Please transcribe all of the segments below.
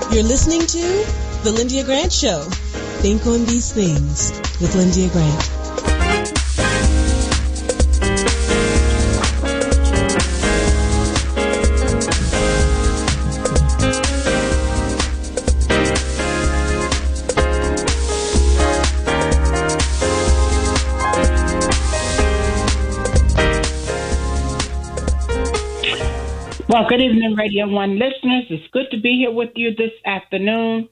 You're listening to The Lyndia Grant Show. Think on these things with Lyndia Grant. Well, good evening, Radio 1 listeners. It's good to be here with you this afternoon.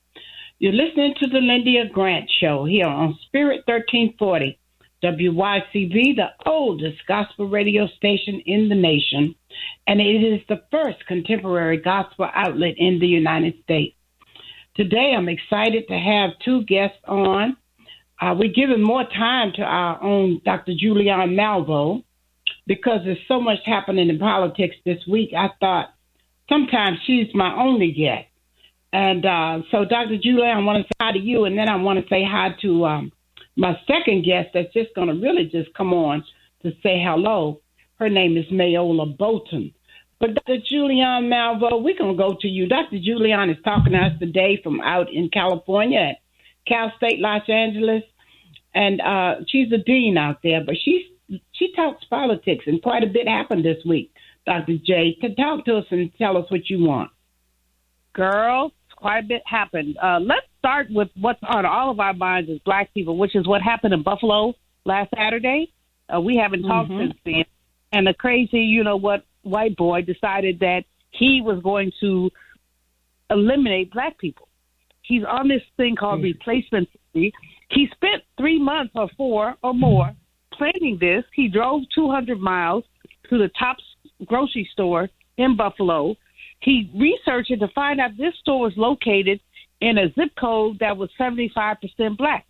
You're listening to the Lyndia Grant Show here on Spirit 1340, WYCV, the oldest gospel radio station in the nation, and it is the first contemporary gospel outlet in the United States. Today, I'm excited to have two guests on. We're giving more time to our own Dr. Julianne Malvo, because there's so much happening in politics this week. I thought sometimes she's my only guest. And so, Dr. Julie, I want to say hi to you, and then I want to say hi to my second guest that's just going to really just come on to say hello. Her name is MaeOla Bolton. But Dr. Julianne Malvo, we're going to go to you. Dr. Julianne is talking to us today from out in California at Cal State Los Angeles. And she's a dean out there, but she talks politics, and quite a bit happened this week. Dr. J, to talk to us and tell us what you want. Girl, quite a bit happened. Let's start with what's on all of our minds as Black people, which is what happened in Buffalo last Saturday. We haven't talked since then. And the crazy, white boy decided that he was going to eliminate Black people. He's on this thing called replacement theory. He spent 3 months or 4 or more planning this. He drove 200 miles to the top grocery store in Buffalo. He researched it to find out this store was located in a zip code that was 75% Black.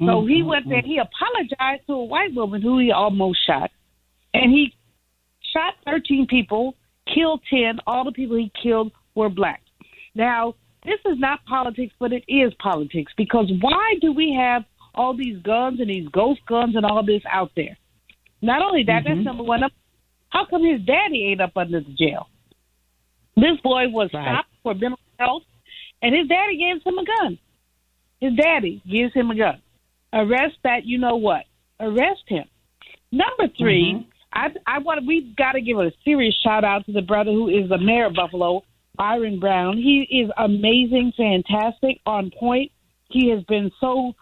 So he went there. He apologized to a white woman who he almost shot. And he shot 13 people, killed 10. All the people he killed were Black. Now, this is not politics, but it is politics, because why do we have all these guns and these ghost guns and all this out there? Not only that, that's number one. How come his daddy ain't up under the jail? This boy was stopped for mental health, and his daddy gave him a gun. His daddy gives him a gun. Arrest that, you know what? Arrest him. Number 3, we've got to give a serious shout out to the brother who is the mayor of Buffalo, Byron Brown. He is amazing, fantastic, on point. He has been so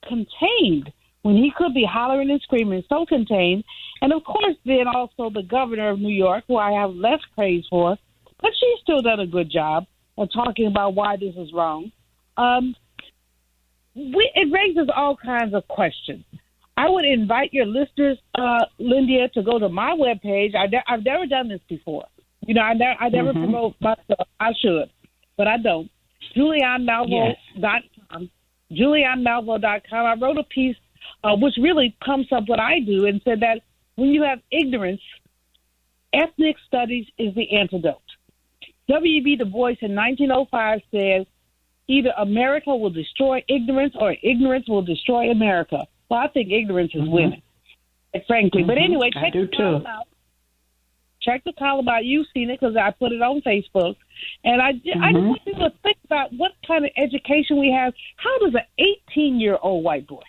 contained when he could be hollering and screaming, so contained. And of course, then also the governor of New York, who I have less praise for, but she's still done a good job of talking about why this is wrong. It raises all kinds of questions. I would invite your listeners, Lyndia, to go to my webpage. I've never done this before. I never promote myself. I should, but I don't. JulianneMalvo.com. JulianneMalvo.com. I wrote a piece which really pumps up what I do and said that when you have ignorance, ethnic studies is the antidote. W.E.B. Du Bois in 1905 says, either America will destroy ignorance or ignorance will destroy America. Well, I think ignorance is winning, frankly. But anyway, check the column out. Check the column out. You've seen it because I put it on Facebook. And I just want you to think about what kind of education we have. How does an 18-year-old white boy,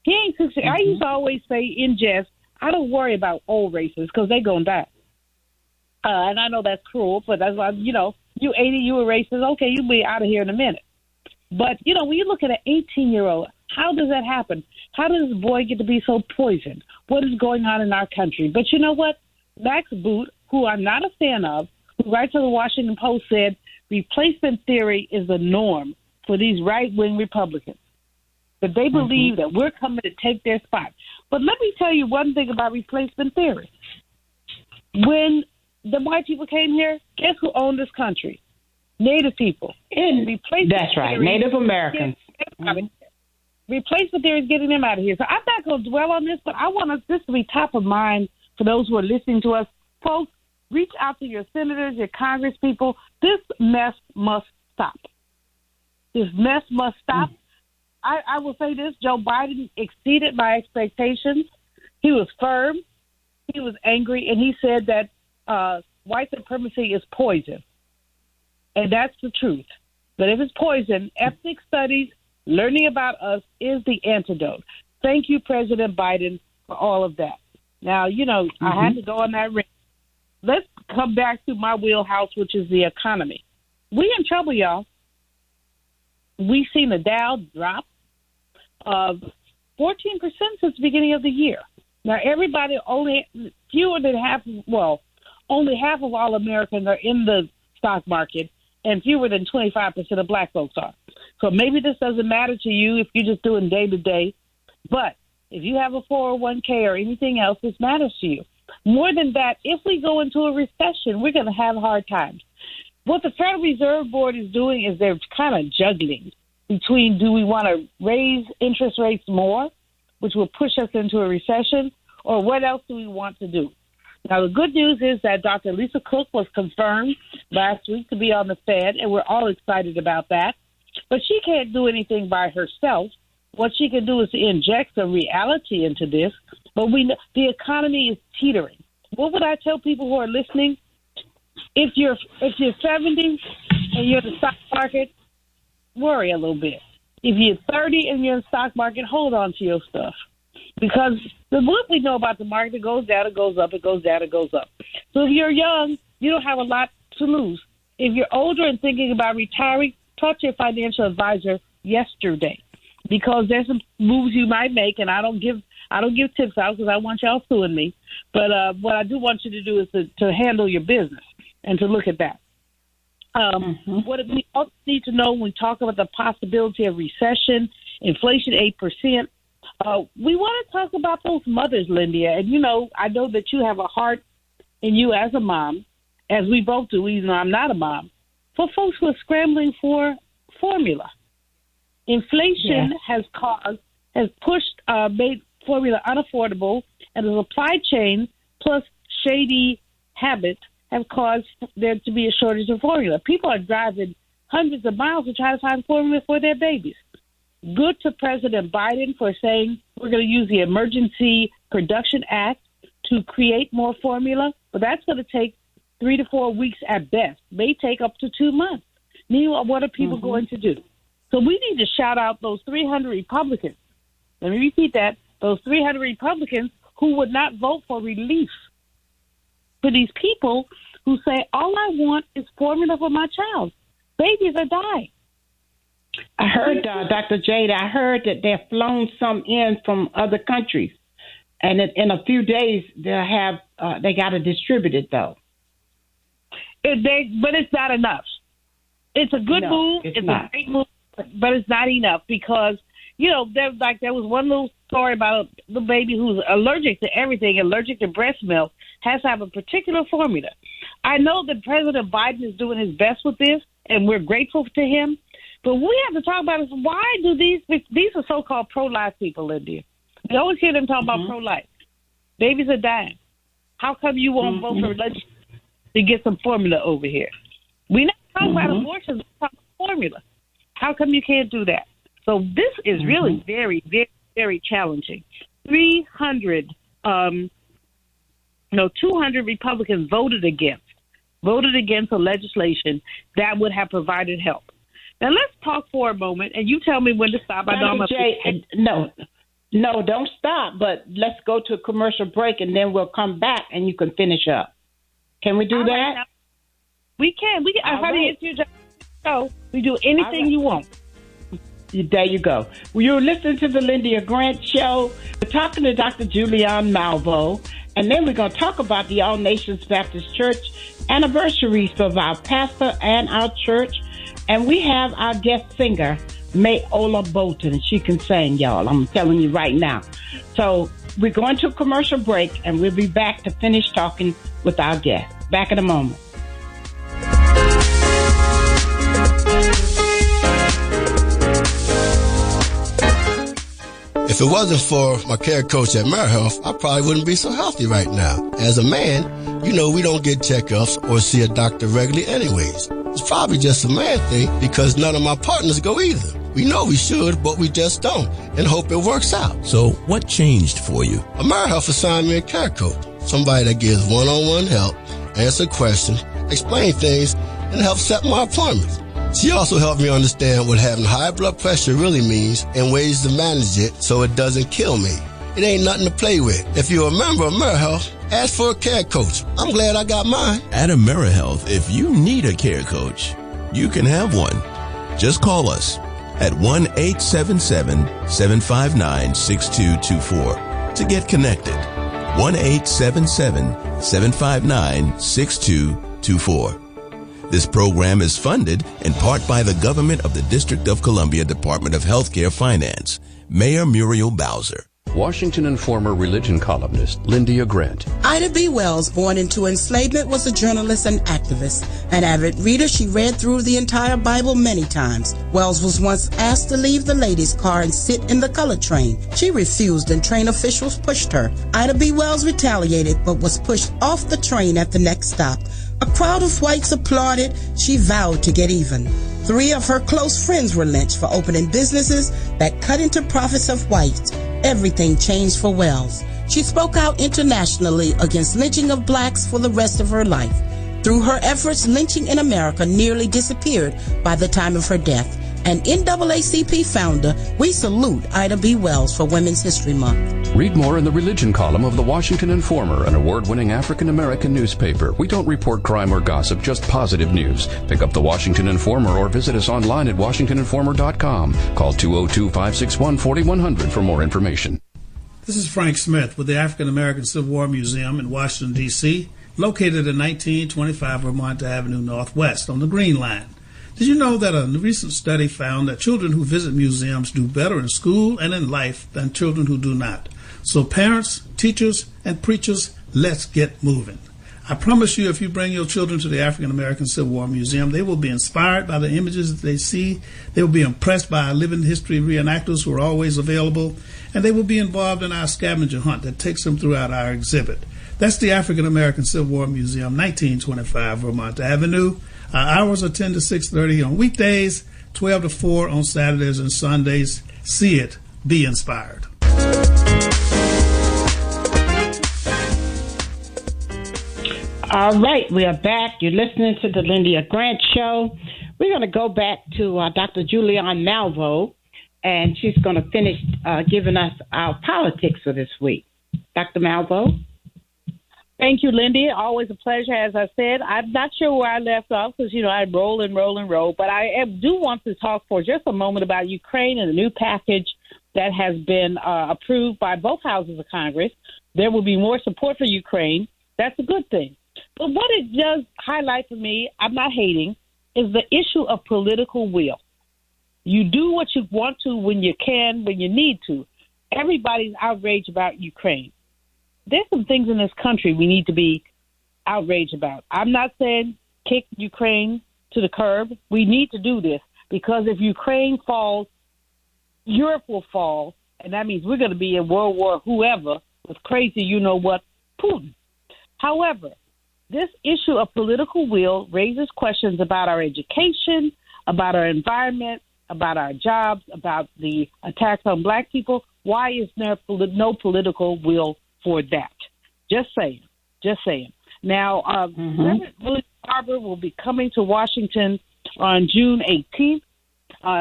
he ain't 16. I used to always say in jest, I don't worry about old racists because they're going to die. And I know that's cruel, but that's why, you 80, you a racist. Okay, you'll be out of here in a minute. But, when you look at an 18-year-old, how does that happen? How does this boy get to be so poisoned? What is going on in our country? But you know what? Max Boot, who I'm not a fan of, who writes for the Washington Post, said replacement theory is the norm for these right-wing Republicans. That they believe that we're coming to take their spot. But let me tell you one thing about replacement theory. When the white people came here, guess who owned this country? Native people. And that's right, Native Americans. Replacement theory is getting them out of here. So I'm not going to dwell on this, but I want this to be top of mind for those who are listening to us. Folks, reach out to your senators, your Congress people. This mess must stop. This mess must stop. I will say this, Joe Biden exceeded my expectations. He was firm, he was angry, and he said that white supremacy is poison. and that's the truth. But if it's poison, ethnic studies, learning about us is the antidote. Thank you, President Biden, for all of that. Now, I had to go on that ring. Let's come back to my wheelhouse, which is the economy. We in trouble, y'all. We've seen the Dow drop of 14% since the beginning of the year. Now, everybody, only half of all Americans are in the stock market, and fewer than 25% of black folks are. So maybe this doesn't matter to you if you're just doing day to day, but if you have a 401k or anything else, this matters to you. More than that, if we go into a recession, we're going to have hard times. What the Federal Reserve Board is doing is they're kind of juggling between, do we want to raise interest rates more, which will push us into a recession, or what else do we want to do? Now, the good news is that Dr. Lisa Cook was confirmed last week to be on the Fed, and we're all excited about that. But she can't do anything by herself. What she can do is to inject some reality into this. But we know the economy is teetering. What would I tell people who are listening? If you're 70 and you're in the stock market, worry a little bit. If you're 30 and you're in the stock market, hold on to your stuff. Because what we know about the market, it goes down, it goes up, it goes down, it goes up. So if you're young, you don't have a lot to lose. If you're older and thinking about retiring, talk to your financial advisor yesterday, because there's some moves you might make, and I don't give tips out because I want y'all suing me. But what I do want you to do is to handle your business and to look at that. What we also need to know when we talk about the possibility of recession, inflation 8%, we want to talk about those mothers, Lyndia. And, I know that you have a heart in you as a mom, as we both do, even though I'm not a mom, for folks who are scrambling for formula. Inflation has made formula unaffordable, and the supply chain plus shady habits have caused there to be a shortage of formula. People are driving hundreds of miles to try to find formula for their babies. Good to President Biden for saying we're going to use the Emergency Production Act to create more formula, but that's going to take 3 to 4 weeks at best. May take up to 2 months. Meanwhile, what are people going to do? So we need to shout out those 300 Republicans. Let me repeat that. Those 300 Republicans who would not vote for relief for these people who say, all I want is formula for my child. Babies are dying. I heard, Dr. Jade, I heard that they've flown some in from other countries. And in a few days, they'll have, they got to distribute it, though. But it's not enough. It's a good move. It's a great move, but it's not enough because, there was one little story about the baby who's allergic to everything, allergic to breast milk, has to have a particular formula. I know that President Biden is doing his best with this, and we're grateful to him. But we have to talk about is why do these are so-called pro-life people, Lyndia. We always hear them talk about pro-life. Babies are dying. How come you won't vote for legislation to get some formula over here? We're not talking about abortion, we're talking about formula. How come you can't do that? So this is really very, very, very challenging. 200 Republicans voted against the legislation that would have provided help. Now, let's talk for a moment, and you tell me when to stop. I know No, don't stop, but let's go to a commercial break, and then we'll come back, and you can finish up. Can we do that? Right, we can. Honey, it's your show. We do anything you want. There you go. Well, you're listening to the Lyndia Grant Show. We're talking to Dr. Julianne Malvo, and then we're going to talk about the All Nations Baptist Church anniversaries of our pastor and our church. And we have our guest singer, MaeOla Bolton. She can sing, y'all. I'm telling you right now. So we're going to a commercial break, and we'll be back to finish talking with our guest. Back in a moment. If it wasn't for my care coach at MaeOla, I probably wouldn't be so healthy right now. As a man, we don't get checkups or see a doctor regularly anyways. It's probably just a man thing because none of my partners go either. We know we should, but we just don't, and hope it works out. So what changed for you? MaeOla assigned me a care coach, somebody that gives one-on-one help, answer questions, explain things, and help set my appointments. She also helped me understand what having high blood pressure really means and ways to manage it so it doesn't kill me. It ain't nothing to play with. If you're a member of MaeOla, ask for a care coach. I'm glad I got mine. At AmeriHealth, if you need a care coach, you can have one. Just call us at 1-877-759-6224 to get connected. 1-877-759-6224. This program is funded in part by the government of the District of Columbia Department of Healthcare Finance. Mayor Muriel Bowser. Washington Informer religion columnist Lyndia Grant. Ida B. Wells, born into enslavement, was a journalist and activist. An avid reader, she read through the entire Bible many times. Wells was once asked to leave the ladies' car and sit in the colored train. She refused and train officials pushed her. Ida B. Wells retaliated but was pushed off the train at the next stop. A crowd of whites applauded. She vowed to get even. 3 of her close friends were lynched for opening businesses that cut into profits of whites. Everything changed for Wells. She spoke out internationally against lynching of blacks for the rest of her life. Through her efforts, lynching in America nearly disappeared by the time of her death. An NAACP founder, we salute Ida B. Wells for Women's History Month. Read more in the religion column of the Washington Informer, an award-winning African-American newspaper. We don't report crime or gossip, just positive news. Pick up the Washington Informer or visit us online at washingtoninformer.com. Call 202-561-4100 for more information. This is Frank Smith with the African American Civil War Museum in Washington, D.C., located at 1925 Vermont Avenue Northwest on the Green Line. Did you know that a recent study found that children who visit museums do better in school and in life than children who do not? So parents, teachers, and preachers, let's get moving. I promise you, if you bring your children to the African American Civil War Museum, they will be inspired by the images that they see. They will be impressed by our living history reenactors who are always available, and they will be involved in our scavenger hunt that takes them throughout our exhibit. That's the African American Civil War Museum, 1925 Vermont Avenue. Our hours are 10 to 6:30 on weekdays, 12 to 4 on Saturdays and Sundays. See it. Be inspired. All right, we are back. You're listening to the Lyndia Grant Show. We're going to go back to Dr. Julianne Malvo, and she's going to finish giving us our politics for this week. Dr. Malvo? Thank you, Lyndia. Always a pleasure. As I said, I'm not sure where I left off because, I roll, but I do want to talk for just a moment about Ukraine and the new package that has been approved by both houses of Congress. There will be more support for Ukraine. That's a good thing. But what it does highlight for me, I'm not hating, is the issue of political will. You do what you want to when you can, when you need to. Everybody's outraged about Ukraine. There's some things in this country we need to be outraged about. I'm not saying kick Ukraine to the curb. We need to do this because if Ukraine falls, Europe will fall, and that means we're going to be in World War whoever with crazy you-know-what Putin. However, this issue of political will raises questions about our education, about our environment, about our jobs, about the attacks on black people. Why is there no political will for that? Just saying. Now, Reverend William Barber will be coming to Washington on June 18th.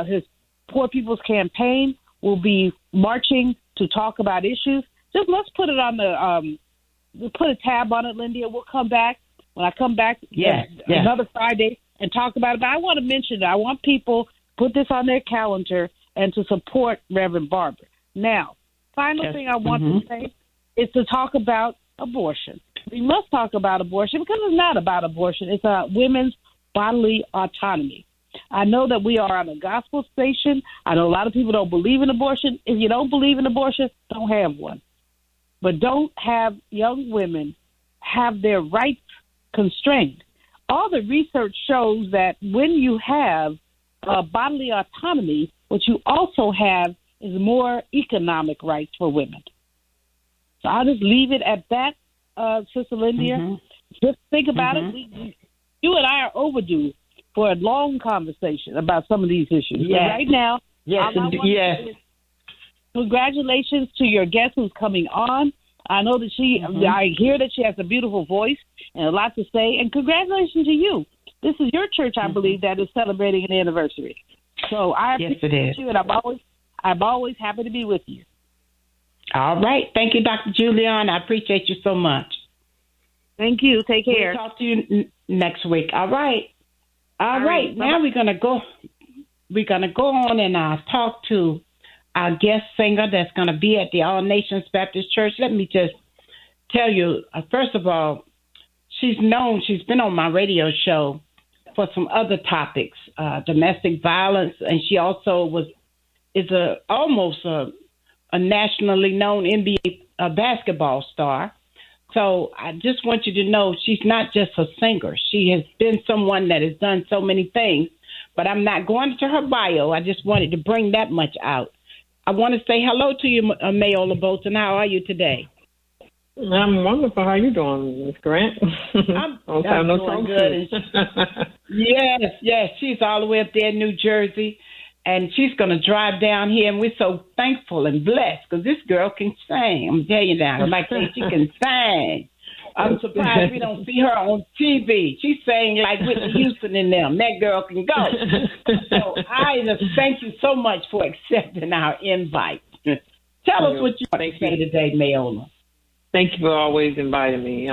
His Poor People's Campaign will be marching to talk about issues. Just let's put it on the we'll put a tab on it, Lyndia. We'll come back. When I come back another Friday and talk about it. But I want to mention that I want people to put this on their calendar and to support Reverend Barber. Now, final thing I want to say is to talk about abortion. We must talk about abortion because it's not about abortion. It's women's bodily autonomy. I know that we are on a gospel station. I know a lot of people don't believe in abortion. If you don't believe in abortion, don't have one. But don't have young women have their rights constrained. All the research shows that when you have bodily autonomy, what you also have is more economic rights for women. So I'll just leave it at that, Sister Lyndia. Just think about it. You and I are overdue for a long conversation about some of these issues. Yes. But right now, congratulations to your guest who's coming on. I know that I hear that she has a beautiful voice and a lot to say. And congratulations to you. This is your church, I believe, that is celebrating an anniversary. So I appreciate you, and I'm always happy to be with you. All right. Thank you, Dr. Julian. I appreciate you so much. Thank you. Take care. We'll talk to you next week. All right. All right. Now we're gonna go on and talk to our guest singer that's going to be at the All Nations Baptist Church. Let me just tell you, first of all, she's been on my radio show for some other topics, domestic violence, and she also is almost a nationally known NBA basketball star. So I just want you to know she's not just a singer. She has been someone that has done so many things, but I'm not going into her bio. I just wanted to bring that much out. I want to say hello to you, MaeOla Bolton. How are you today? I'm wonderful. How you doing, Ms. Grant? I'm doing good. Yes. She's all the way up there in New Jersey, and she's going to drive down here, and we're so thankful and blessed because this girl can sing. I'm telling you now, like she can sing. I'm surprised we don't see her on TV. She's saying like Whitney Houston and them. That girl can go. So I just thank you so much for accepting our invite. Tell us what you want to say today, MaeOla. Thank you for always inviting me.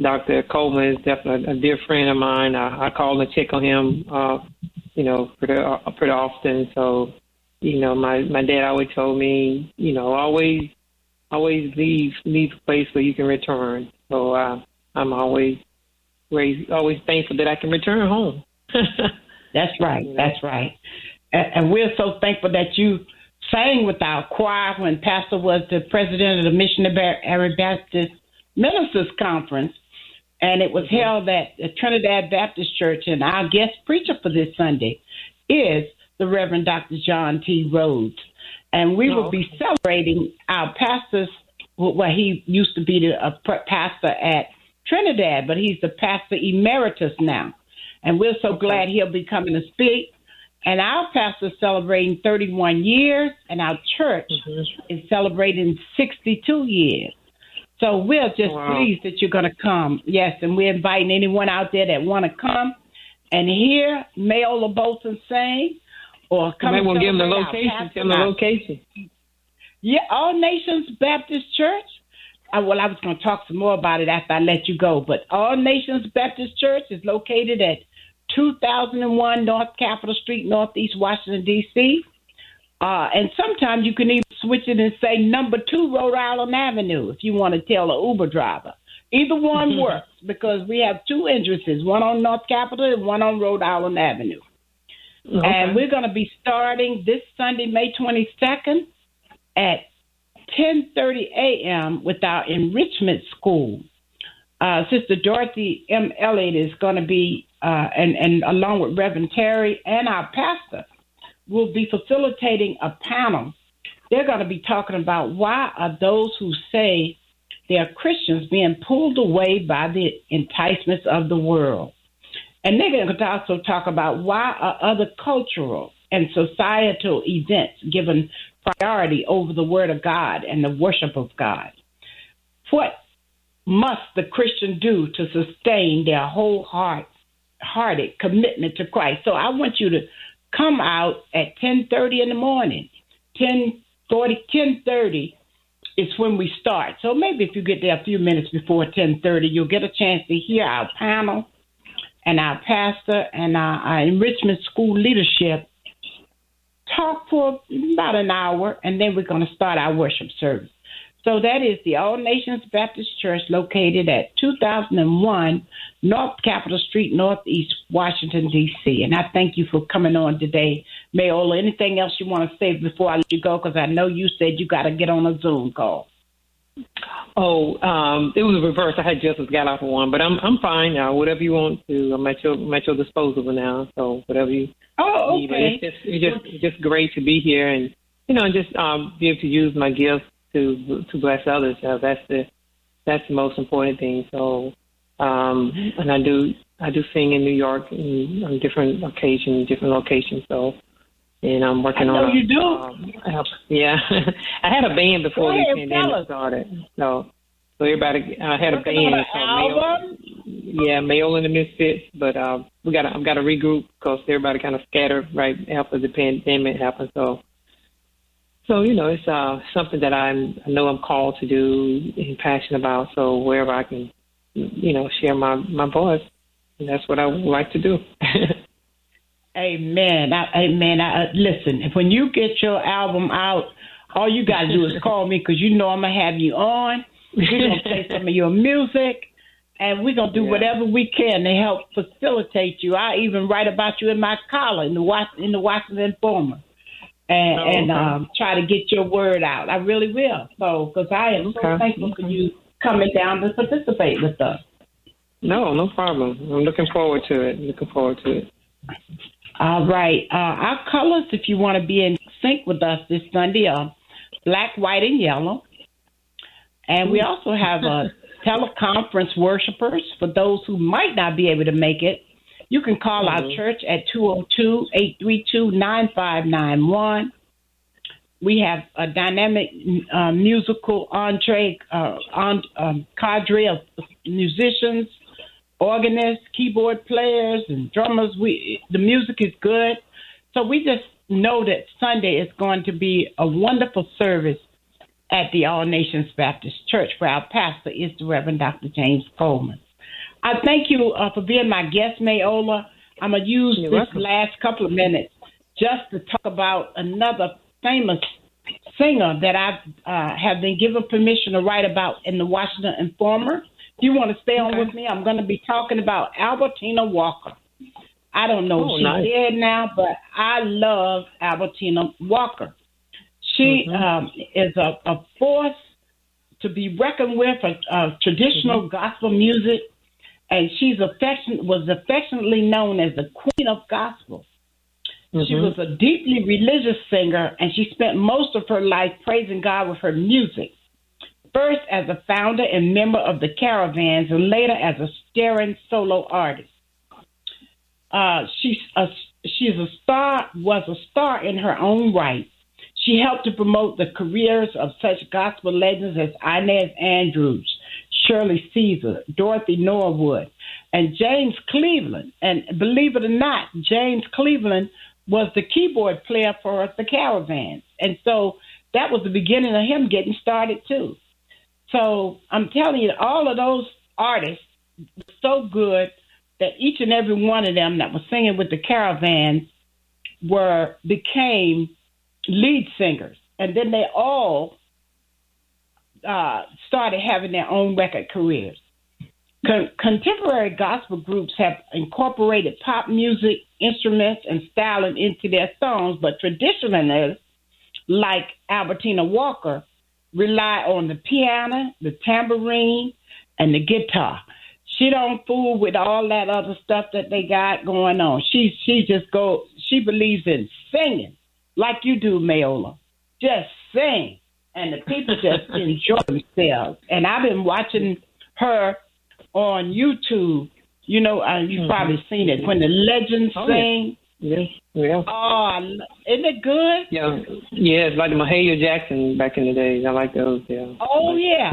Dr. Coleman is definitely a dear friend of mine. I call and check on him, pretty often. So, my dad always told me, always leave a place where you can return. So I'm always thankful that I can return home. That's right. That's right. And we're so thankful that you sang with our choir when Pastor was the president of the Missionary Baptist Ministers Conference. And it was held at the Trinidad Baptist Church. And our guest preacher for this Sunday is the Reverend Dr. John T. Rhodes. And we will be celebrating our pastor's. Well, he used to be a pastor at Trinidad, but he's the pastor emeritus now. And we're so glad he'll be coming to speak. And our pastor's celebrating 31 years, and our church is celebrating 62 years. So we're just pleased that you're going to come. Yes, and we're inviting anyone out there that want to come and hear MaeOla Bolton sing or come and give them the location. Tell them the location. Yeah, All Nations Baptist Church. I was going to talk some more about it after I let you go. But All Nations Baptist Church is located at 2001 North Capitol Street, Northeast Washington, D.C. And sometimes you can even switch it and say number 2 Rhode Island Avenue if you want to tell an Uber driver. Either one works because we have 2 entrances, one on North Capitol and one on Rhode Island Avenue. Okay. And we're going to be starting this Sunday, May 22nd. At 10:30 a.m. with our enrichment school. Sister Dorothy M. Elliott is going to be, and along with Reverend Terry and our pastor, will be facilitating a panel. They're going to be talking about why are those who say they're Christians being pulled away by the enticements of the world. And they're going to also talk about why are other cultural and societal events given priority over the Word of God and the worship of God. What must the Christian do to sustain their wholehearted commitment to Christ? So I want you to come out at 10:30 in the morning. 10:30 is when we start. So maybe if you get there a few minutes before 10:30, you'll get a chance to hear our panel and our pastor and our enrichment school leadership talk for about an hour, and then we're going to start our worship service. So that is the All Nations Baptist Church located at 2001 North Capitol Street, Northeast Washington, D.C. And I thank you for coming on today, MaeOla. Anything else you want to say before I let you go? Because I know you said you got to get on a Zoom call. It was a reverse. I had just got off of one, but I'm fine now. Whatever you want to, I'm at your disposal now. So whatever you need. But it's just great to be here and just be able to use my gifts to bless others. That's the most important thing. So and I do sing in New York on different locations. So and I'm working on. You do? Yeah, I had a band before the pandemic started. So everybody, I had a band called MaeOla and the Misfits. But I've got to regroup because everybody kind of scattered right after the pandemic happened. So it's something that I know I'm called to do and passionate about. So wherever I can, share my voice, and that's what I would like to do. Amen. Amen. Listen, when you get your album out, all you got to do is call me because I'm going to have you on. We're going to play some of your music, and we're going to do whatever we can to help facilitate you. I even write about you in my column in the Washington Informer and try to get your word out. I really will. So, because I am so thankful for you coming down to participate with us. No problem. I'm looking forward to it. All right. Our colors, if you want to be in sync with us this Sunday, are black, white, and yellow. And we also have teleconference worshipers for those who might not be able to make it. You can call our church at 202-832-9591. We have a dynamic musical cadre of musicians, organists, keyboard players, and drummers. The music is good. So we just know that Sunday is going to be a wonderful service at the All Nations Baptist Church, where our pastor is the Reverend Dr. James Coleman. I thank you for being my guest, MaeOla. I'm going to use last couple of minutes just to talk about another famous singer that I have been given permission to write about in the Washington Informer. If you want to stay on with me, I'm going to be talking about Albertina Walker. I don't know if she's dead now, but I love Albertina Walker. She is a force to be reckoned with of traditional gospel music, and she was affectionately known as the Queen of Gospel. She was a deeply religious singer, and she spent most of her life praising God with her music. First as a founder and member of the Caravans, and later as a stirring solo artist. She's a star in her own right. She helped to promote the careers of such gospel legends as Inez Andrews, Shirley Caesar, Dorothy Norwood, and James Cleveland. And believe it or not, James Cleveland was the keyboard player for the Caravans. And so that was the beginning of him getting started too. So I'm telling you, all of those artists were so good that each and every one of them that was singing with the Caravans became lead singers. And then they all started having their own record careers. Contemporary gospel groups have incorporated pop music, instruments, and styling into their songs, but traditionalists like Albertina Walker rely on the piano, the tambourine, and the guitar. She don't fool with all that other stuff that they got going on. She believes in singing like you do, MaeOla. Just sing. And the people just enjoy themselves. And I've been watching her on YouTube. You've probably seen it. When the legends sing. Yeah. Oh, isn't it good? Yeah, it's like the MaeOla Jackson back in the days. I like those. Yeah. Oh yeah.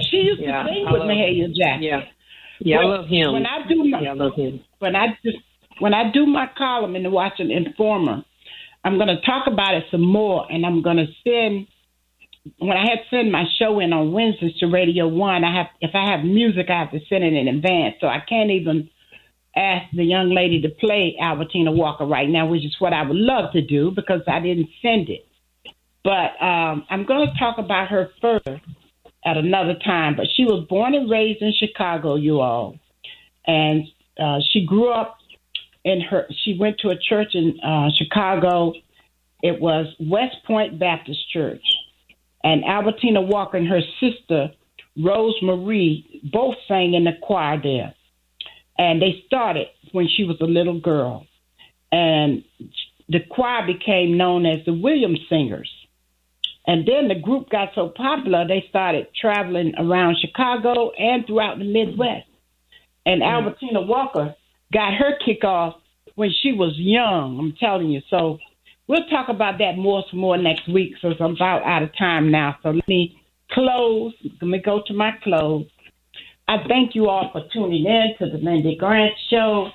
She used to sing with MaeOla Jackson. Yeah, I love him. When I do I love him. When I do my column in the Washington Informer, I'm going to talk about it some more, and I'm going to send. When I had to send my show in on Wednesdays to Radio 1, if I have music, I have to send it in advance, so I can't even ask the young lady to play Albertina Walker right now, which is what I would love to do because I didn't send it. But I'm going to talk about her further at another time. But she was born and raised in Chicago, you all. And she grew up she went to a church in Chicago. It was West Point Baptist Church. And Albertina Walker and her sister, Rose Marie, both sang in the choir there. And they started when she was a little girl. And the choir became known as the Williams Singers. And then the group got so popular, they started traveling around Chicago and throughout the Midwest. And Albertina Walker got her kickoff when she was young, I'm telling you. So we'll talk about that more next week, so I'm about out of time now. So let me close. Let me go to my close. I thank you all for tuning in to the Lyndia Grant Show.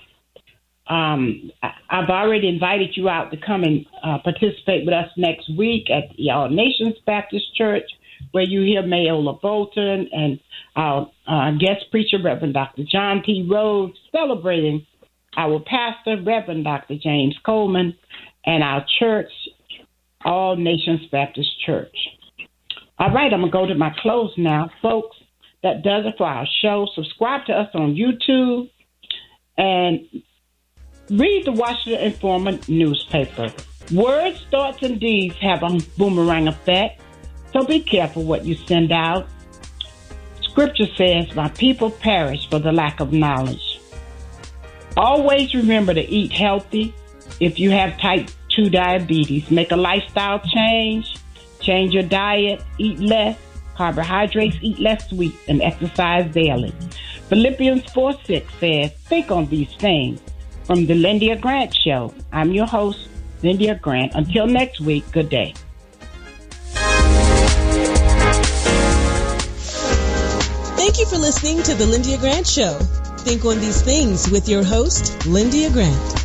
I've already invited you out to come and participate with us next week at the All Nations Baptist Church, where you hear MaeOla Bolton and our guest preacher, Reverend Dr. John T. Rhodes, celebrating our pastor, Reverend Dr. James Coleman, and our church, All Nations Baptist Church. All right, I'm going to go to my close now, folks. That does it for our show. Subscribe to us on YouTube and read the Washington Informer newspaper. Words, thoughts, and deeds have a boomerang effect, so be careful what you send out. Scripture says, my people perish for the lack of knowledge. Always remember to eat healthy. If you have type 2 diabetes, make a lifestyle change. Change your diet, eat less carbohydrates, eat less sweet, and exercise daily. Philippians 4:6 says, think on these things. From the Lyndia Grant Show, I'm your host, Lyndia Grant. Until next week, good day. Thank you for listening to the Lyndia Grant Show. Think on these things with your host, Lyndia Grant.